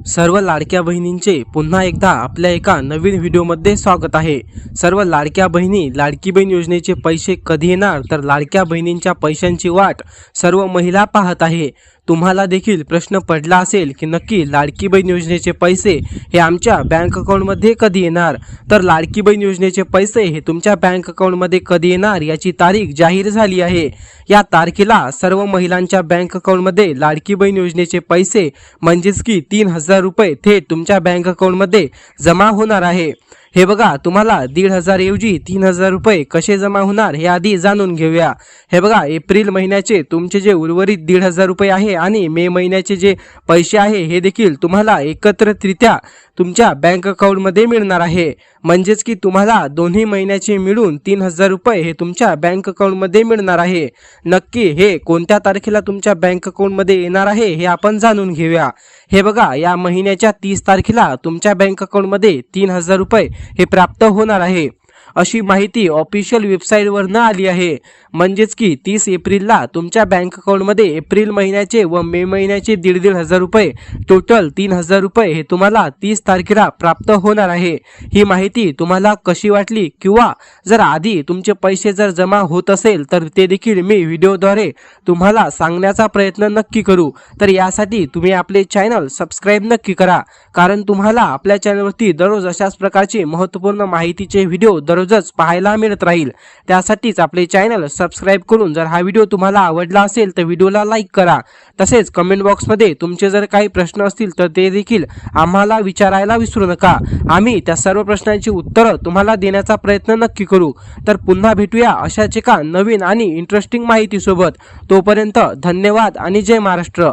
सर्व लाडक्या बहिणींचे पुन्हा एकदा आपल्या एका नवीन व्हिडिओमध्ये स्वागत आहे। सर्व लाडक्या बहिणी लाडकी बहीण योजनेचे पैसे कधी येणार, तर लाडक्या बहिणींच्या पैशांची वाट सर्व महिला पाहत आहे। तुम्हाला देखील प्रश्न पडला असेल की नक्की लाडकी बहीण योजनेचे पैसे हे आमच्या बँक अकाउंटमध्ये कधी येणार, तर लाडकी बहीण योजनेचे पैसे हे तुमच्या बँक अकाउंटमध्ये कधी येणार याची तारीख जाहीर झाली आहे। या तारखेला सर्व महिलांच्या बँक अकाउंटमध्ये लाडकी बहीण योजनेचे पैसे म्हणजेच की 3000 रुपये थेट तुमच्या बँक अकाउंटमध्ये जमा होणार आहे। हे बघा, तुम्हाला 1500 ऐवजी 3000 रुपये कसे जमा होणार हे आधी जाणून घेऊया। हे बघा, एप्रिल महिन्याचे तुमचे जे उर्वरित 1500 रुपये आहे आणि मे महिन्याचे जे पैसे आहे हे देखील तुम्हाला एकत्रितरित्या तुमच्या बँक अकाउंटमध्ये मिळणार आहे। म्हणजेच की तुम्हाला दोन्ही महिन्याचे मिळून 3000 रुपये हे तुमच्या बँक अकाउंटमध्ये मिळणार आहे। नक्की हे कोणत्या तारखेला तुमच्या बँक अकाउंटमध्ये येणार आहे हे आपण जाणून घेऊया। हे बघा, या महिन्याच्या 30 तारखेला तुमच्या बँक अकाउंटमध्ये 3000 रुपये हे प्राप्त होणार आहे, अशी माहिती ऑफिशियल वेबसाईटवरून आली आहे। म्हणजेच की 30 एप्रिलला तुमच्या बँक अकाउंटमध्ये एप्रिल महिन्याचे व मे महिन्याचे 1500 रुपये टोटल 3000 रुपये हे तुम्हाला 30 तारखेला प्राप्त होणार आहे। ही माहिती तुम्हाला कशी वाटली, किंवा जर आधी तुमचे पैसे जर जमा होत असेल तर ते देखील मी व्हिडिओद्वारे तुम्हाला सांगण्याचा प्रयत्न नक्की करू। तर यासाठी तुम्ही आपले चॅनल सबस्क्राईब नक्की करा, कारण तुम्हाला आपल्या चॅनलवरती दररोज अशाच प्रकारचे महत्त्वपूर्ण माहितीचे व्हिडिओ दररोजच पाहायला मिळत राहील। त्यासाठीच आपले चॅनल सबस्क्राईब करून जर हा व्हिडिओ तुम्हाला आवडला असेल तर व्हिडिओला लाईक करा। तसेच कमेंट बॉक्समध्ये तुमचे जर काही प्रश्न असतील तर ते देखील आम्हाला विचारायला विसरू नका। आम्ही त्या सर्व प्रश्नांची उत्तरं तुम्हाला देण्याचा प्रयत्न नक्की करू। तर पुन्हा भेटूया अशाच एका नवीन आणि इंटरेस्टिंग माहितीसोबत। तोपर्यंत धन्यवाद आणि जय महाराष्ट्र।